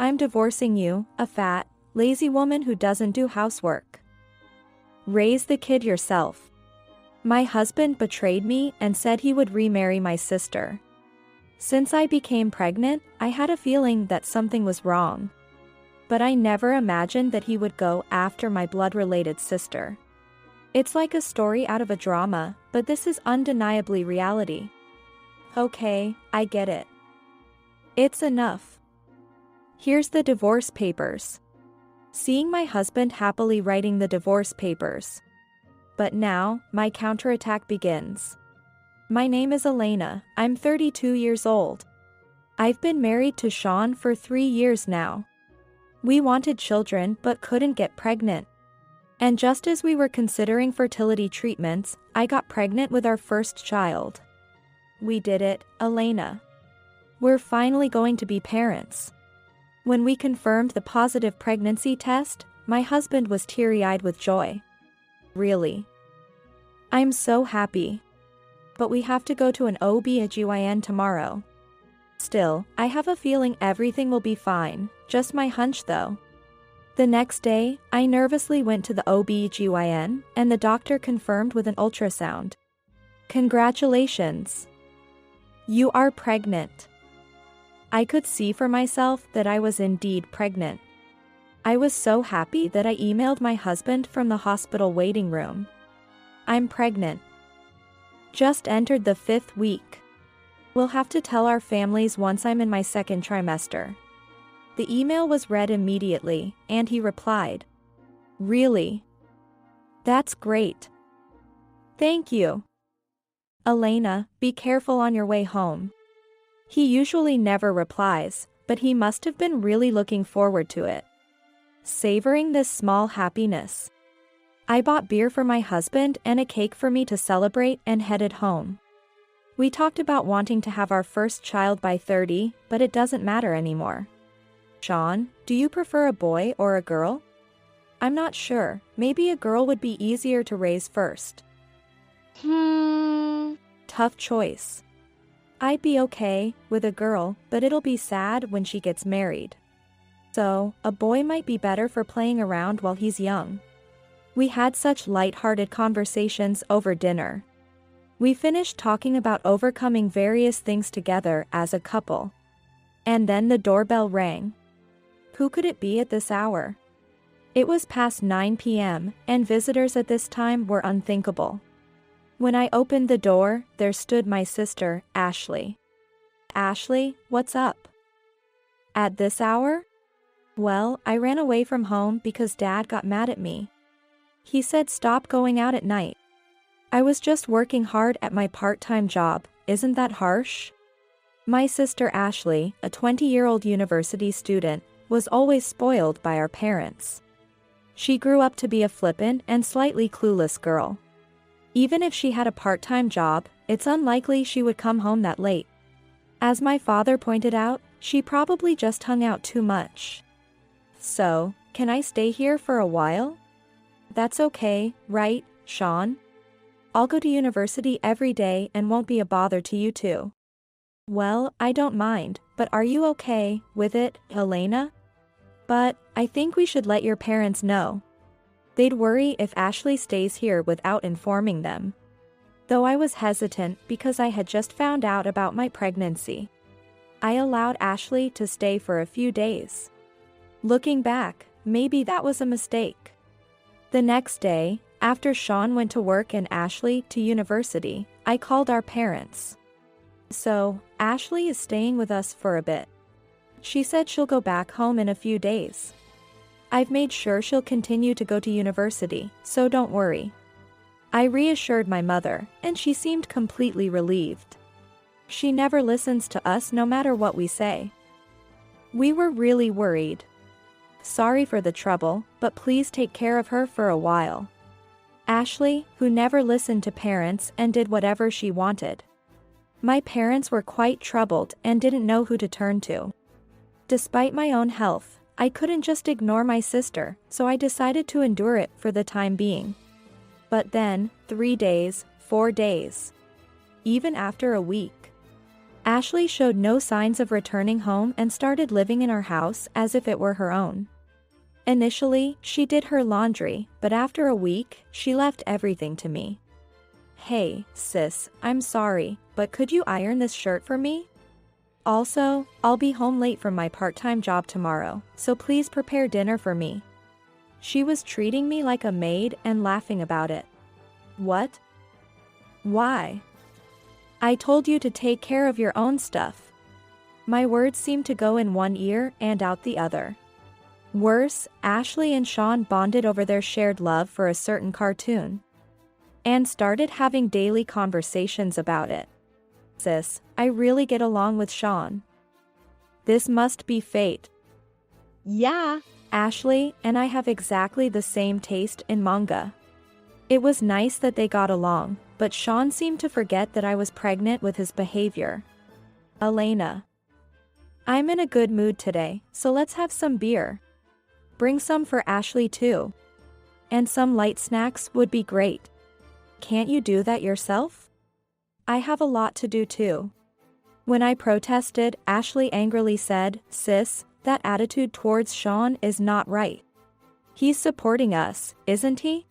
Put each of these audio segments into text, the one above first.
I'm divorcing you, a fat, lazy woman who doesn't do housework. Raise the kid yourself. My husband betrayed me and said he would remarry my sister. Since I became pregnant, I had a feeling that something was wrong. But I never imagined that he would go after my blood-related sister. It's like a story out of a drama, but this is undeniably reality. Okay, I get it. It's enough. Here's the divorce papers. Seeing my husband happily writing the divorce papers. But now, my counterattack begins. My name is Elena, I'm 32 years old. I've been married to Sean for 3 years now. We wanted children but couldn't get pregnant. And just as we were considering fertility treatments, I got pregnant with our first child. We did it, Elena. We're finally going to be parents. When we confirmed the positive pregnancy test, my husband was teary-eyed with joy. Really? I'm so happy. But we have to go to an OB/GYN tomorrow. Still, I have a feeling everything will be fine, just my hunch though. The next day, I nervously went to the OB/GYN, and the doctor confirmed with an ultrasound. Congratulations! You are pregnant. I could see for myself that I was indeed pregnant. I was so happy that I emailed my husband from the hospital waiting room. I'm pregnant. Just entered the 5th week. We'll have to tell our families once I'm in my 2nd trimester. The email was read immediately, and he replied. Really? That's great. Thank you. Elena, be careful on your way home. He usually never replies, but he must have been really looking forward to it. Savoring this small happiness. I bought beer for my husband and a cake for me to celebrate and headed home. We talked about wanting to have our first child by 30, but it doesn't matter anymore. Sean, do you prefer a boy or a girl? I'm not sure, maybe a girl would be easier to raise first. Tough choice. I'd be okay with a girl, but it'll be sad when she gets married. So, a boy might be better for playing around while he's young. We had such light-hearted conversations over dinner. We finished talking about overcoming various things together as a couple. And then the doorbell rang. Who could it be at this hour? It was past 9 p.m., and visitors at this time were unthinkable. When I opened the door, there stood my sister, Ashley. Ashley, what's up? At this hour? Well, I ran away from home because Dad got mad at me. He said stop going out at night. I was just working hard at my part-time job, isn't that harsh? My sister Ashley, a 20-year-old university student, was always spoiled by our parents. She grew up to be a flippant and slightly clueless girl. Even if she had a part-time job, it's unlikely she would come home that late. As my father pointed out, she probably just hung out too much. So, can I stay here for a while? That's okay, right, Sean? I'll go to university every day and won't be a bother to you too. Well, I don't mind, but are you okay with it, Elena? But, I think we should let your parents know. They'd worry if Ashley stays here without informing them. Though I was hesitant because I had just found out about my pregnancy. I allowed Ashley to stay for a few days. Looking back, maybe that was a mistake. The next day, after Sean went to work and Ashley to university, I called our parents. So, Ashley is staying with us for a bit. She said she'll go back home in a few days. I've made sure she'll continue to go to university, so don't worry. I reassured my mother, and she seemed completely relieved. She never listens to us no matter what we say. We were really worried. Sorry for the trouble, but please take care of her for a while. Ashley, who never listened to parents and did whatever she wanted. My parents were quite troubled and didn't know who to turn to. Despite my own health, I couldn't just ignore my sister, so I decided to endure it for the time being. But then, 3 days, 4 days. Even after a week. Ashley showed no signs of returning home and started living in our house as if it were her own. Initially, she did her laundry, but after a week, she left everything to me. Hey, sis, I'm sorry, but could you iron this shirt for me? Also, I'll be home late from my part-time job tomorrow, so please prepare dinner for me. She was treating me like a maid and laughing about it. What? Why? I told you to take care of your own stuff. My words seemed to go in one ear and out the other. Worse, Ashley and Sean bonded over their shared love for a certain cartoon and started having daily conversations about it. Sis, I really get along with Sean. This must be fate. Yeah, Ashley and I have exactly the same taste in manga. It was nice that they got along, but Sean seemed to forget that I was pregnant with his behavior. Elena. I'm in a good mood today, so let's have some beer. Bring some for Ashley too. And some light snacks would be great. Can't you do that yourself? I have a lot to do too. When I protested, Ashley angrily said, Sis, that attitude towards Sean is not right. He's supporting us, isn't he?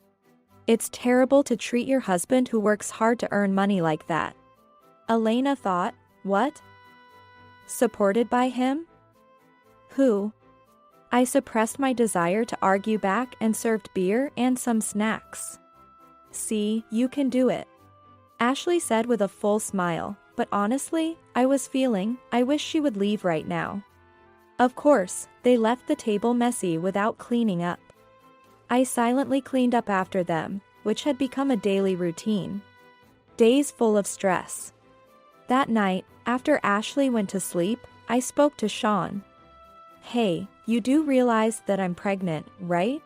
It's terrible to treat your husband who works hard to earn money like that. Elena thought, what? Supported by him? Who? I suppressed my desire to argue back and served beer and some snacks. See, you can do it. Ashley said with a full smile, but honestly, I wish she would leave right now. Of course, they left the table messy without cleaning up. I silently cleaned up after them, which had become a daily routine. Days full of stress. That night, after Ashley went to sleep, I spoke to Sean. Hey, you do realize that I'm pregnant, right?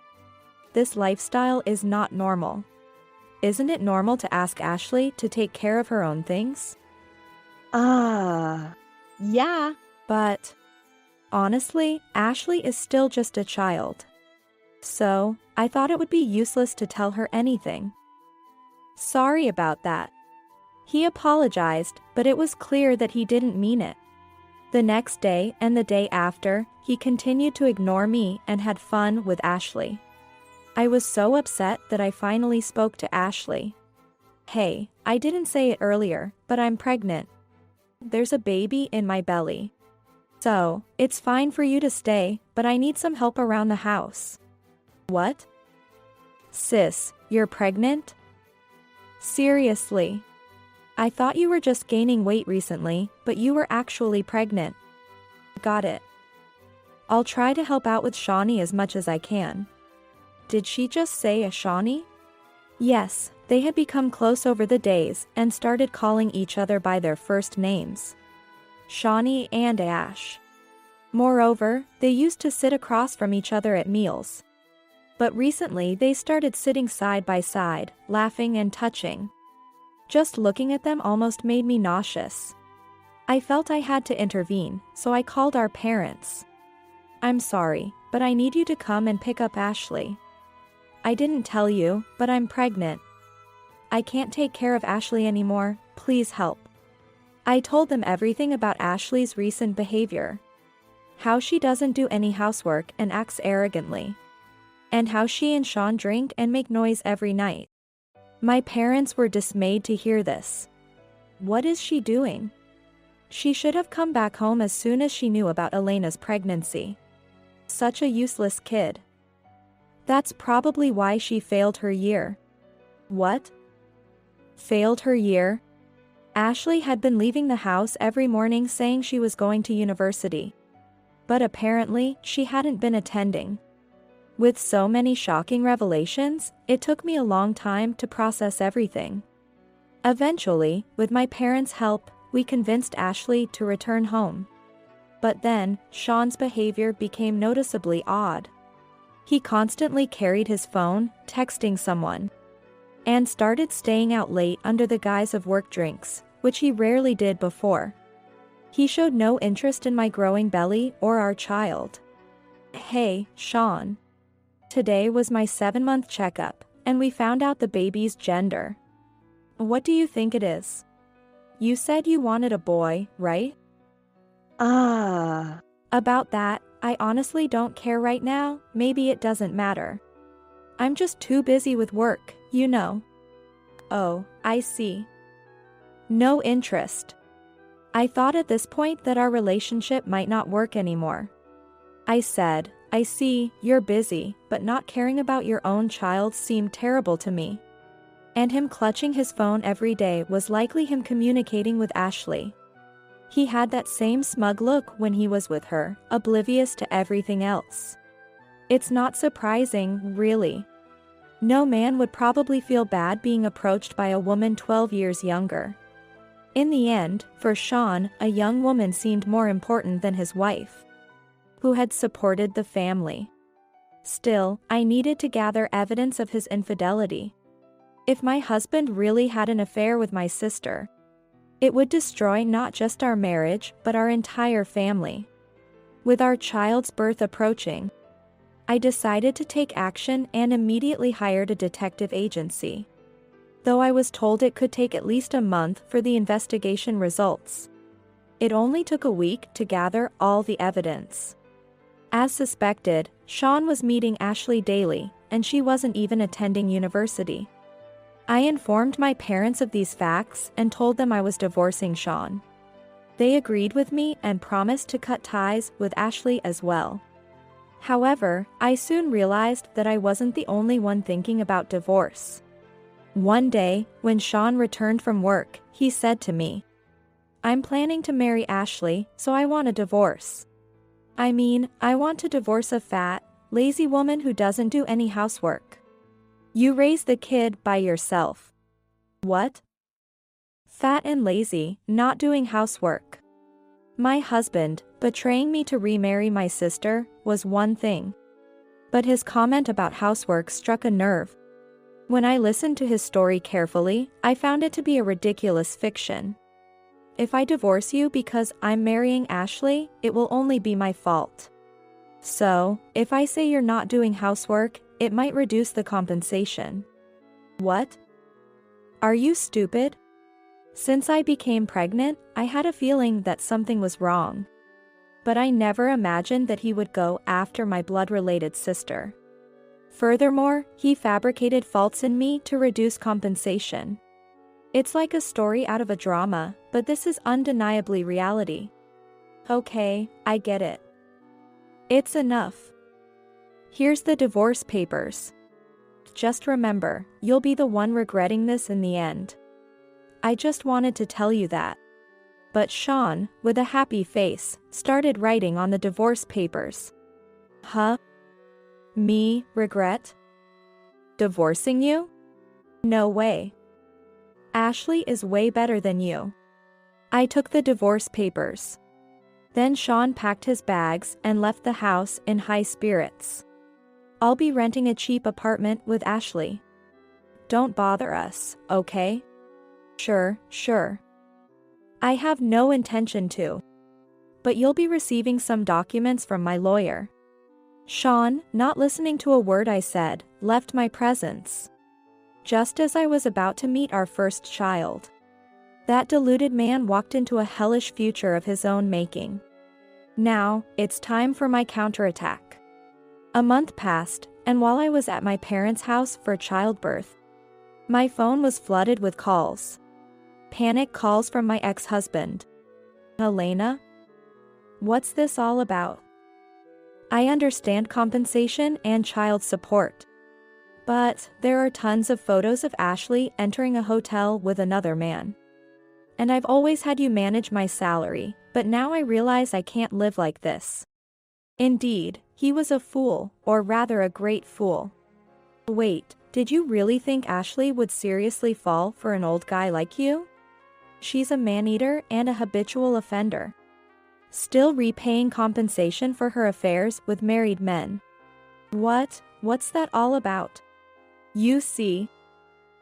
This lifestyle is not normal. Isn't it normal to ask Ashley to take care of her own things? Yeah, but honestly, Ashley is still just a child. So, I thought it would be useless to tell her anything. Sorry about that. He apologized, but it was clear that he didn't mean it. The next day and the day after, he continued to ignore me and had fun with Ashley. I was so upset that I finally spoke to Ashley. Hey, I didn't say it earlier, but I'm pregnant. There's a baby in my belly. So, it's fine for you to stay, but I need some help around the house. What? Sis, you're pregnant? Seriously? I thought you were just gaining weight recently, but you were actually pregnant. Got it. I'll try to help out with Shawnee as much as I can. Did she just say a Shawnee? Yes, they had become close over the days and started calling each other by their first names. Shawnee and Ash. Moreover, they used to sit across from each other at meals. But recently they started sitting side by side, laughing and touching. Just looking at them almost made me nauseous. I felt I had to intervene, so I called our parents. I'm sorry, but I need you to come and pick up Ashley. I didn't tell you, but I'm pregnant. I can't take care of Ashley anymore, please help. I told them everything about Ashley's recent behavior. How she doesn't do any housework and acts arrogantly. And how she and Sean drink and make noise every night. My parents were dismayed to hear this. What is she doing? She should have come back home as soon as she knew about Elena's pregnancy. Such a useless kid. That's probably why she failed her year. What? Failed her year? Ashley had been leaving the house every morning saying she was going to university. But apparently, she hadn't been attending. With so many shocking revelations, it took me a long time to process everything. Eventually, with my parents' help, we convinced Ashley to return home. But then, Sean's behavior became noticeably odd. He constantly carried his phone, texting someone, and started staying out late under the guise of work drinks, which he rarely did before. He showed no interest in my growing belly or our child. Hey, Sean. Today was my 7-month checkup, and we found out the baby's gender. What do you think it is? You said you wanted a boy, right? Ah. About that, I honestly don't care right now, maybe it doesn't matter. I'm just too busy with work, you know. Oh, I see. No interest. I thought at this point that our relationship might not work anymore. I said, I see, you're busy, but not caring about your own child seemed terrible to me. And him clutching his phone every day was likely him communicating with Ashley. He had that same smug look when he was with her, oblivious to everything else. It's not surprising, really. No man would probably feel bad being approached by a woman 12 years younger. In the end, for Sean, a young woman seemed more important than his wife, who had supported the family. Still, I needed to gather evidence of his infidelity. If my husband really had an affair with my sister, it would destroy not just our marriage but our entire family. With our child's birth approaching, I decided to take action and immediately hired a detective agency. Though I was told it could take at least a month for the investigation results, it only took a week to gather all the evidence. As suspected, Sean was meeting Ashley daily, and she wasn't even attending university. I informed my parents of these facts and told them I was divorcing Sean. They agreed with me and promised to cut ties with Ashley as well. However, I soon realized that I wasn't the only one thinking about divorce. One day, when Sean returned from work, he said to me, "I'm planning to marry Ashley, so I want a divorce. I mean, I want to divorce a fat, lazy woman who doesn't do any housework. You raise the kid by yourself." What? Fat and lazy, not doing housework. My husband, betraying me to remarry my sister, was one thing. But his comment about housework struck a nerve. When I listened to his story carefully, I found it to be a ridiculous fiction. If I divorce you because I'm marrying Ashley, it will only be my fault. So, if I say you're not doing housework, it might reduce the compensation. What? Are you stupid? Since I became pregnant, I had a feeling that something was wrong. But I never imagined that he would go after my blood-related sister. Furthermore, he fabricated faults in me to reduce compensation. It's like a story out of a drama, but this is undeniably reality. Okay, I get it. It's enough. Here's the divorce papers. Just remember, you'll be the one regretting this in the end. I just wanted to tell you that. But Sean, with a happy face, started writing on the divorce papers. Huh? Me, regret? Divorcing you? No way. Ashley is way better than you. I took the divorce papers. Then Sean packed his bags and left the house in high spirits. I'll be renting a cheap apartment with Ashley. Don't bother us, okay? Sure. I have no intention to. But you'll be receiving some documents from my lawyer. Sean, not listening to a word I said, left my presence. Just as I was about to meet our first child, that deluded man walked into a hellish future of his own making. Now, it's time for my counterattack. A month passed, and while I was at my parents' house for childbirth, my phone was flooded with calls. Panic calls from my ex-husband. Elena? What's this all about? I understand compensation and child support. But there are tons of photos of Ashley entering a hotel with another man. And I've always had you manage my salary, but now I realize I can't live like this. Indeed, he was a fool, or rather a great fool. Wait, did you really think Ashley would seriously fall for an old guy like you? She's a man-eater and a habitual offender, still repaying compensation for her affairs with married men. What's that all about? You see,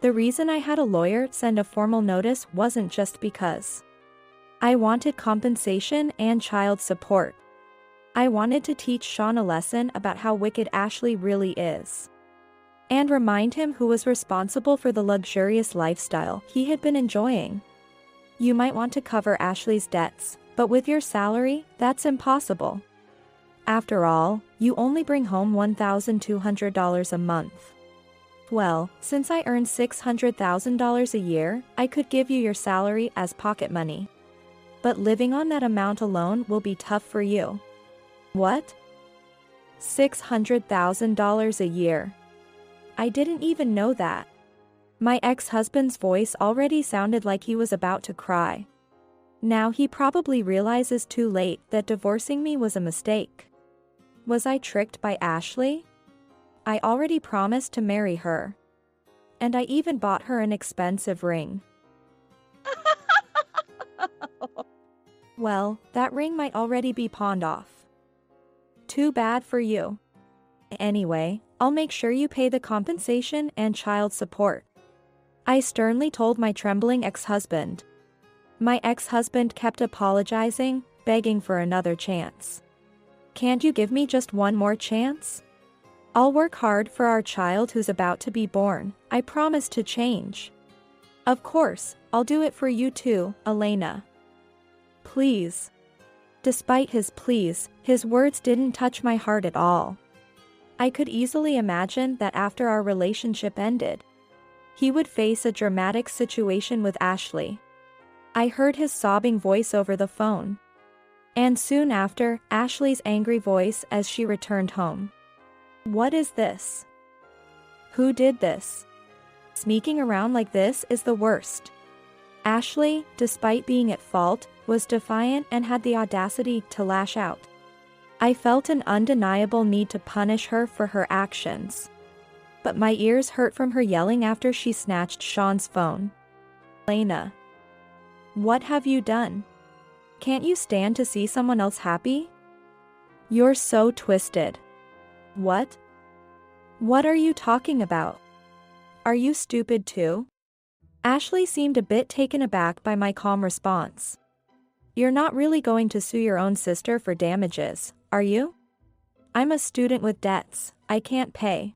the reason I had a lawyer send a formal notice wasn't just because I wanted compensation and child support. I wanted to teach Sean a lesson about how wicked Ashley really is, and remind him who was responsible for the luxurious lifestyle he had been enjoying. You might want to cover Ashley's debts, but with your salary, that's impossible. After all, you only bring home $1,200 a month. Well, since I earn $600,000 a year, I could give you your salary as pocket money. But living on that amount alone will be tough for you. What? $600,000 a year. I didn't even know that. My ex-husband's voice already sounded like he was about to cry. Now he probably realizes too late that divorcing me was a mistake. Was I tricked by Ashley? I already promised to marry her. And I even bought her an expensive ring. Well, that ring might already be pawned off. Too bad for you. Anyway, I'll make sure you pay the compensation and child support, I sternly told my trembling ex-husband. My ex-husband kept apologizing, begging for another chance. Can't you give me just one more chance? I'll work hard for our child who's about to be born. I promise to change. Of course, I'll do it for you too, Elena. Please. Despite his pleas, his words didn't touch my heart at all. I could easily imagine that after our relationship ended, he would face a dramatic situation with Ashley. I heard his sobbing voice over the phone. And soon after, Ashley's angry voice as she returned home. What is this? Who did this? Sneaking around like this is the worst. Ashley, despite being at fault, was defiant and had the audacity to lash out. I felt an undeniable need to punish her for her actions. But my ears hurt from her yelling after she snatched Sean's phone. Elena. What have you done? Can't you stand to see someone else happy? You're so twisted. What? What are you talking about? Are you stupid too? Ashley seemed a bit taken aback by my calm response. You're not really going to sue your own sister for damages, are you? I'm a student with debts, I can't pay.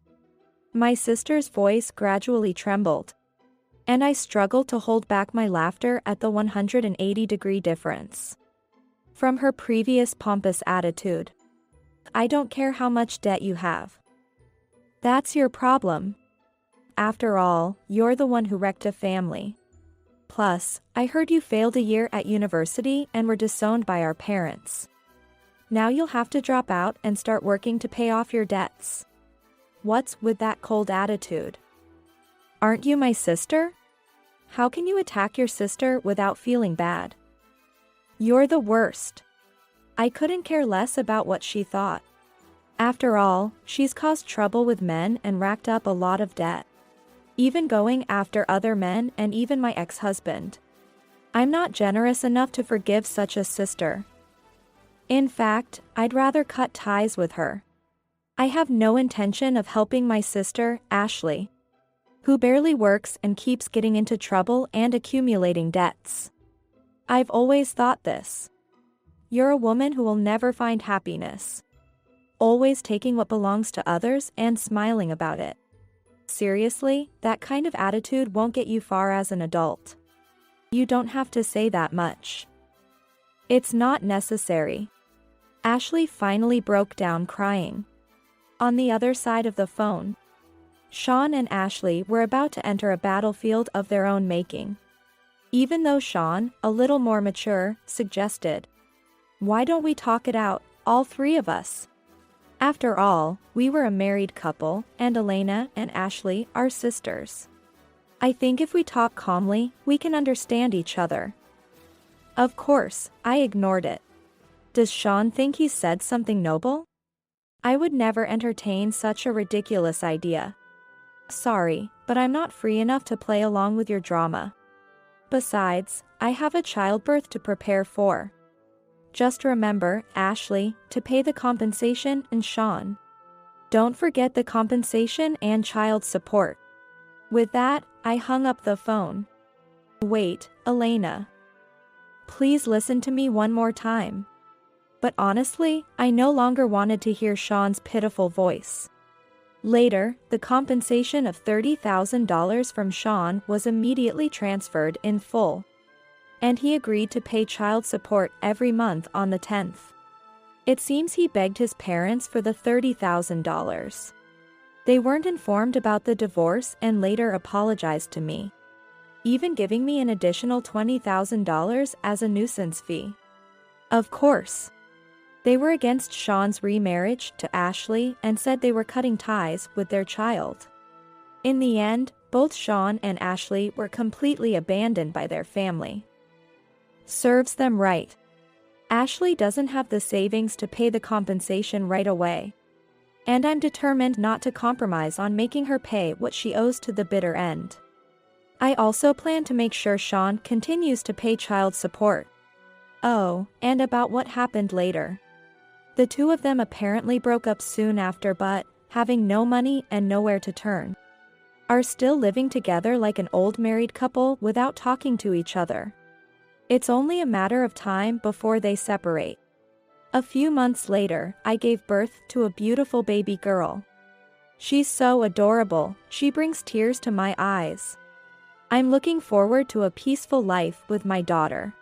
My sister's voice gradually trembled, and I struggled to hold back my laughter at the 180-degree difference from her previous pompous attitude. I don't care how much debt you have. That's your problem. After all, you're the one who wrecked a family. Plus, I heard you failed a year at university and were disowned by our parents. Now you'll have to drop out and start working to pay off your debts. What's with that cold attitude? Aren't you my sister? How can you attack your sister without feeling bad? You're the worst. I couldn't care less about what she thought. After all, she's caused trouble with men and racked up a lot of debt. Even going after other men and even my ex-husband. I'm not generous enough to forgive such a sister. In fact, I'd rather cut ties with her. I have no intention of helping my sister, Ashley, who barely works and keeps getting into trouble and accumulating debts. I've always thought this. You're a woman who will never find happiness. Always taking what belongs to others and smiling about it. Seriously, that kind of attitude won't get you far as an adult. You don't have to say that much. It's not necessary. Ashley finally broke down crying. On the other side of the phone, Sean and Ashley were about to enter a battlefield of their own making. Even though Sean, a little more mature, suggested, "Why don't we talk it out, all three of us?" After all, we were a married couple, and Elena and Ashley are sisters. I think if we talk calmly, we can understand each other. Of course, I ignored it. Does Sean think he said something noble? I would never entertain such a ridiculous idea. Sorry, but I'm not free enough to play along with your drama. Besides, I have a childbirth to prepare for. Just remember, Ashley, to pay the compensation, and Sean, don't forget the compensation and child support. With that, I hung up the phone. Wait, Elena. Please listen to me one more time. But honestly, I no longer wanted to hear Sean's pitiful voice. Later, the compensation of $30,000 from Sean was immediately transferred in full. and he agreed to pay child support every month on the 10th. It seems he begged his parents for the $30,000. They weren't informed about the divorce and later apologized to me, even giving me an additional $20,000 as a nuisance fee. Of course, they were against Sean's remarriage to Ashley and said they were cutting ties with their child. In the end, both Sean and Ashley were completely abandoned by their family. Serves them right. Ashley doesn't have the savings to pay the compensation right away, and I'm determined not to compromise on making her pay what she owes to the bitter end. I also plan to make sure Sean continues to pay child support. Oh, and about what happened later. The two of them apparently broke up soon after, but, having no money and nowhere to turn, are still living together like an old married couple without talking to each other. It's only a matter of time before they separate. A few months later, I gave birth to a beautiful baby girl. She's so adorable, she brings tears to my eyes. I'm looking forward to a peaceful life with my daughter.